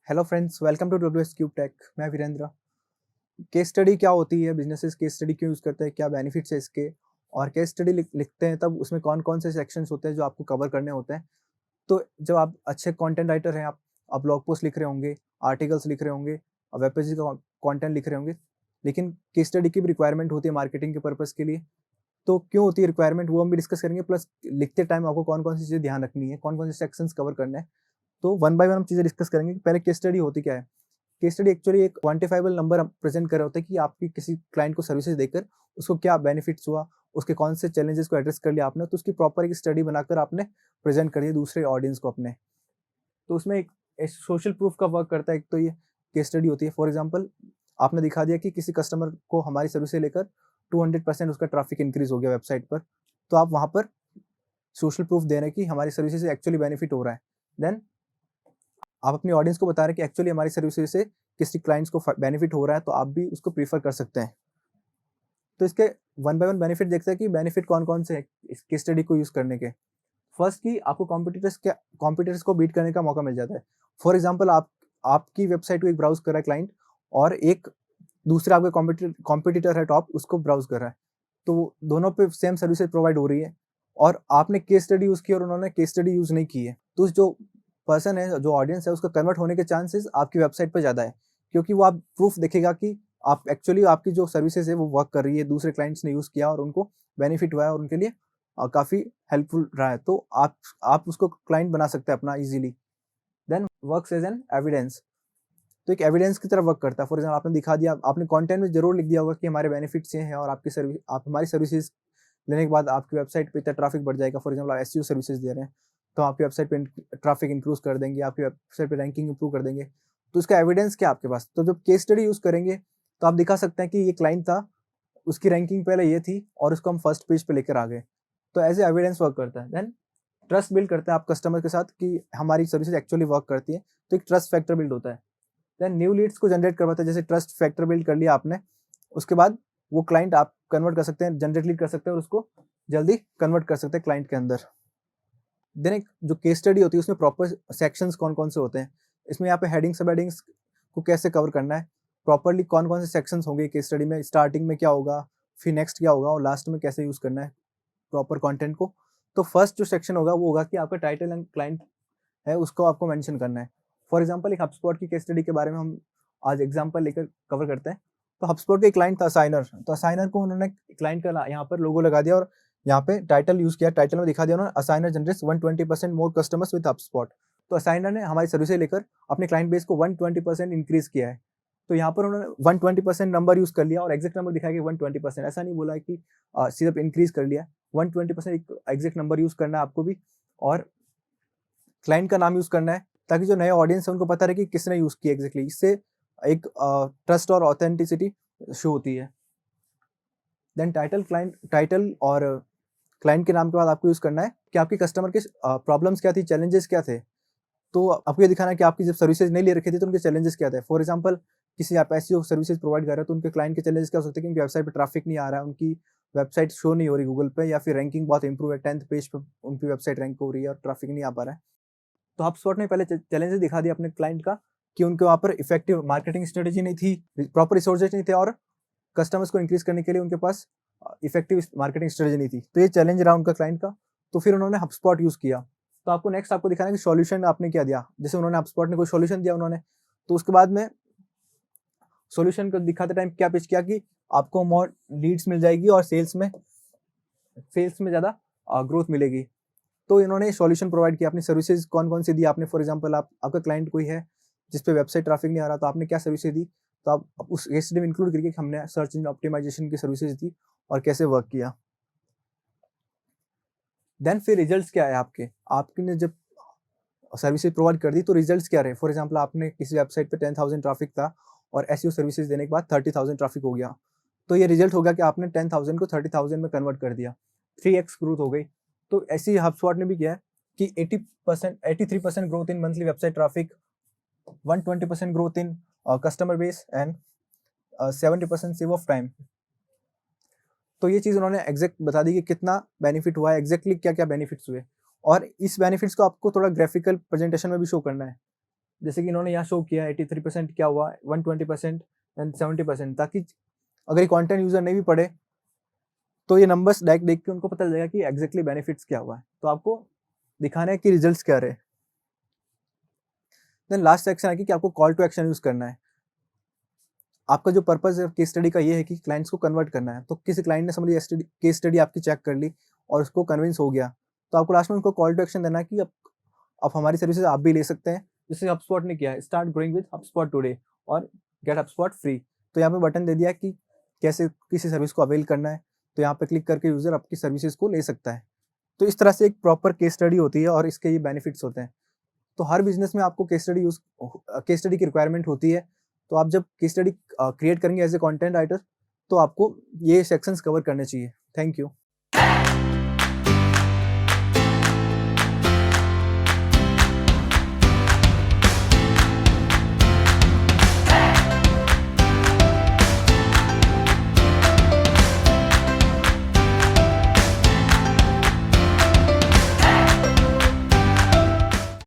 Hello friends, welcome to WS cube tech. मैं Virendra. Case study क्या होती है, बिजनेसेस केस स्टडी क्यों यूज़ करते हैं, क्या बेनिफिट्स है इसके, और केस स्टडी लिखते हैं तब उसमें कौन-कौन से सेक्शंस होते हैं जो आपको कवर करने होते हैं। तो जब आप अच्छे कंटेंट राइटर हैं, आप ब्लॉग पोस्ट लिख रहे होंगे, आर्टिकल्स लिख रहे होंगे और वेब पेजेस का कंटेंट लिख रहे होंगे, लेकिन केस स्टडी की भी रिक्वायरमेंट होती है मार्केटिंग के पर्पज़ के लिए। तो क्यों होती है रिक्वायरमेंट, वो हम भी डिस्कस करेंगे। प्लस लिखते टाइम आपको कौन-कौन सी चीज़ें ध्यान रखनी है, कौन-कौन से सेक्शंस कवर करने हैं। तो वन बाय वन हम चीज़ें डिस्कस करेंगे कि पहले केस स्टडी होती क्या है। केस स्टडी एक्चुअली एक क्वांटिफाइबल नंबर प्रेजेंट कर रहा होता है कि आपकी किसी क्लाइंट को सर्विसेज देकर उसको क्या बेनिफिट्स हुआ, उसके कौन से चैलेंजेस को एड्रेस कर लिया आपने, तो उसकी प्रॉपर एक स्टडी बनाकर आपने प्रेजेंट कर दिया दूसरे ऑडियंस को अपने। तो उसमें एक सोशल प्रूफ का वर्क करता है। एक तो ये केस स्टडी होती है। फॉर एग्जांपल, आपने दिखा दिया कि किसी कस्टमर को हमारी सर्विस से लेकर 200% उसका ट्रैफिक इंक्रीज हो गया वेबसाइट पर। तो आप वहाँ पर सोशल प्रूफ दे रहे हैं कि हमारी सर्विसेज से एक्चुअली बेनिफिट हो रहा है। देन आप अपनी ऑडियंस को बता रहे हैं कि एक्चुअली हमारी सर्विसेज से किसी क्लाइंट्स को बेनिफिट हो रहा है, तो आप भी उसको प्रीफर कर सकते हैं। तो इसके वन बाय वन बेनिफिट देखते हैं कि बेनिफिट कौन-कौन से हैं इस केस स्टडी को यूज़ करने के। फर्स्ट कि आपको कॉम्पिटिटर्स को बीट करने का मौका मिल जाता है। फॉर एग्जांपल, आपकी वेबसाइट को एक ब्राउज़ कर रहा है क्लाइंट, और एक दूसरा आपका कॉम्पिटिटर है टॉप, उसको ब्राउज़ कर रहा है। तो दोनों पे सेम सर्विसेज प्रोवाइड हो रही है, और आपने केस स्टडी यूज़ की और उन्होंने केस स्टडी यूज़ नहीं की है। तो जो पर्सन है, जो ऑडियंस है, उसका कन्वर्ट होने के चांसेस आपकी वेबसाइट पे ज़्यादा है, क्योंकि वो आप प्रूफ देखेगा कि आप एक्चुअली आपकी जो सर्विसेज है वो वर्क कर रही है, दूसरे क्लाइंट्स ने यूज़ किया और उनको बेनिफिट हुआ है और उनके लिए काफ़ी हेल्पफुल रहा है। तो आप उसको क्लाइंट बना सकते हैं अपना easily. Then works as an evidence. तो एक एविडेंस की तरह वर्क करता है। फॉर एग्जाम्पल, आपने दिखा दिया, आपने कंटेंट में ज़रूर लिख दिया होगा कि हमारे बेनिफिट्स ये हैं, और आप हमारी सर्विसेज लेने के बाद आपकी वेबसाइट पे इतना ट्रैफिक बढ़ जाएगा। फॉर एग्जाम्पल, आप एसईओ सर्विसेज दे रहे हैं, तो आपकी वेबसाइट पे ट्रैफिक इंक्रीज़ कर देंगे, आपकी वेबसाइट पे रैंकिंग इंप्रूव कर देंगे। तो इसका एविडेंस क्या है आपके पास? तो जब केस स्टडी यूज़ करेंगे, तो आप दिखा सकते हैं कि ये क्लाइंट था, उसकी रैंकिंग पहले ये थी और उसको हम फर्स्ट पेज पे लेकर आ गए। तो एज़ ए एविडेंस वर्क करता है। देन ट्रस्ट बिल्ड करते हैं आप कस्टमर के साथ कि हमारी सर्विसेज एक्चुअली वर्क करती है, तो एक ट्रस्ट फैक्टर बिल्ड होता है। देन न्यू लीड्स को जनरेट करवाता है। जैसे ट्रस्ट फैक्टर बिल्ड कर लिया आपने, उसके बाद वो क्लाइंट आप कन्वर्ट कर सकते हैं, जनरेट लीड कर सकते हैं और उसको जल्दी कन्वर्ट कर सकते हैं क्लाइंट के अंदर। देन एक जो केस स्टडी होती है, उसमें प्रॉपर सेक्शंस कौन-कौन से होते हैं। इसमें यहाँ पे हेडिंग, सब हेडिंग्स को कैसे कवर करना है, प्रॉपर्ली कौन-कौन से सेक्शंस होंगे केस स्टडी में, स्टार्टिंग में क्या होगा, फिर नेक्स्ट क्या होगा और लास्ट में कैसे यूज़ करना है प्रॉपर कंटेंट को। तो फर्स्ट जो सेक्शन होगा वो होगा कि आपका टाइटल एंड क्लाइंट है, उसको आपको मेंशन करना है। फॉर एग्जांपल, एक हबस्पॉट की केस स्टडी के बारे में हम आज एग्जांपल लेकर कवर करते हैं। तो हबस्पॉट का एक क्लाइंट था असाइनर। तो असाइनर को उन्होंने क्लाइंट का यहाँ पर लोगो लगा दिया और यहाँ पे टाइटल यूज़ किया। टाइटल में दिखा दिया उन्होंने, assigner generates 120% more customers with HubSpot. तो असाइनर ने हमारी सर्विसेज लेकर अपने क्लाइंट बेस को 120% इंक्रीज़ किया है। तो यहाँ पर उन्होंने 120% नंबर यूज़ कर लिया और एग्जैक्ट नंबर दिखाया कि 120%। ऐसा नहीं बोला है कि सिर्फ इंक्रीज़ कर लिया। 120% एक एग्जैक्ट नंबर यूज़ करना है आपको भी, और क्लाइंट का नाम यूज़ करना है, ताकि जो नए ऑडियंस है उनको पता रहे कि किसने यूज़ किया एग्ज़ैक्टली। इससे एक ट्रस्ट और ऑथेंटिसिटी शो होती है। देन टाइटल और क्लाइंट के नाम के बाद आपको यूज़ करना है कि आपके कस्टमर के प्रॉब्लम्स क्या थी, चैलेंजेस क्या थे। तो आपको ये दिखाना है कि आपकी जब सर्विसेज नहीं ले रखी थी तो उनके चैलेंजेस क्या थे। फॉर एग्जांपल, किसी आप एसईओ सर्विसेज प्रोवाइड कर रहे हो, तो उनके क्लाइंट के चैलेंजेस क्या हो सकते हैं कि उनकी वेबसाइट पे ट्रैफिक नहीं आ रहा है, उनकी वेबसाइट शो नहीं हो रही गूगल पे, या फिर रैंकिंग बहुत इंप्रूव है, 10th पेज पे उनकी वेबसाइट रैंक हो रही है और ट्रैफिक नहीं आ पा रहा है। तो HubSpot ने पहले चैलेंजेस दिखा दिया अपने क्लाइंट का कि उनके वहाँ पर इफेक्टिव मार्केटिंग स्ट्रेटजी नहीं थी, प्रॉपर रिसोर्सेज नहीं थे, और कस्टमर्स को इंक्रीज करने के लिए उनके पास इफेक्टिव मार्केटिंग स्ट्रेटजी नहीं थी। तो ये चैलेंज रहा उनका क्लाइंट का। तो फिर उन्होंने HubSpot यूज़ किया। तो आपको नेक्स्ट आपको दिखाना है कि सॉल्यूशन आपने क्या दिया। जैसे उन्होंने HubSpot ने कोई सॉल्यूशन दिया उन्होंने, तो उसके बाद में सॉल्यूशन को दिखाते टाइम क्या पिच किया कि आपको मोर लीड्स मिल जाएगी और सेल्स में ज़्यादा ग्रोथ मिलेगी। तो इन्होंने सॉल्यूशन प्रोवाइड किया। अपनी सर्विसेज कौन-कौन सी दी आपने। फॉर एग्जांपल, आपका क्लाइंट कोई है जिस पे वेबसाइट ट्रैफिक नहीं आ रहा, तो आपने क्या सर्विसेज दी, तो आप उस केस स्टडी में इंक्लूड करके कि हमने सर्च इंजन ऑप्टिमाइजेशन की सर्विसेज दी और कैसे वर्क किया। देन फिर रिजल्ट्स क्या है आपके। आपने जब सर्विसेज प्रोवाइड कर दी तो रिजल्ट्स क्या रहे। फॉर एग्जांपल, आपने किसी वेबसाइट पे 10,000 ट्रैफिक था और एसईओ सर्विसेज देने के बाद 30,000 ट्रैफिक हो गया। तो ये रिजल्ट हो गया कि आपने 10,000 को 30,000 में कन्वर्ट कर दिया। 3x ग्रोथ हो गई। तो ऐसे ही HubSpot ने भी किया है कि 83% growth in monthly website traffic, 120% growth in customer base and 70% save of time. तो ये चीज़ उन्होंने एग्जैक्ट बता दी कि कितना बेनिफिट हुआ है, एग्जैक्टली क्या-क्या बेनिफिट्स हुए, और इस बेनिफिट्स को आपको थोड़ा ग्राफिकल प्रेजेंटेशन में भी शो करना है। जैसे कि इन्होंने यहाँ शो किया 83% क्या हुआ, 120% एंड 70%, ताकि अगर ये कंटेंट यूजर नहीं भी पढ़े तो ये नंबर्स डायरेक्ट देख के उनको पता चल जाएगा कि एग्जैक्टली बेनिफिट्स क्या हुआ है। तो आपको दिखाना है कि रिजल्ट्स क्या रहे। देन लास्ट सेक्शन है कि आपको कॉल टू एक्शन यूज करना है। आपका जो पर्पस है केस स्टडी का ये है कि क्लाइंट्स को कन्वर्ट करना है। तो किसी क्लाइंट ने समझ लिया केस स्टडी आपकी चेक कर ली और उसको कन्विंस हो गया, तो आपको लास्ट में उनको कॉल टू एक्शन देना है कि आप हमारी सर्विसेज आप भी ले सकते हैं, जैसे HubSpot ने किया है, start growing with HubSpot today और गेट HubSpot फ्री। तो यहाँ पे बटन दे दिया कि कैसे किसी सर्विस को अवेल करना है, तो यहाँ पे क्लिक करके यूजर आपकी सर्विसेज को ले सकता है। तो इस तरह से एक प्रॉपर केस स्टडी होती है और इसके ये बेनिफिट्स होते हैं। तो हर बिजनेस में आपको केस स्टडी की रिक्वायरमेंट होती है। तो आप जब केस स्टडी क्रिएट करेंगे एज ए कंटेंट राइटर, तो आपको ये सेक्शंस कवर करने चाहिए। Thank you.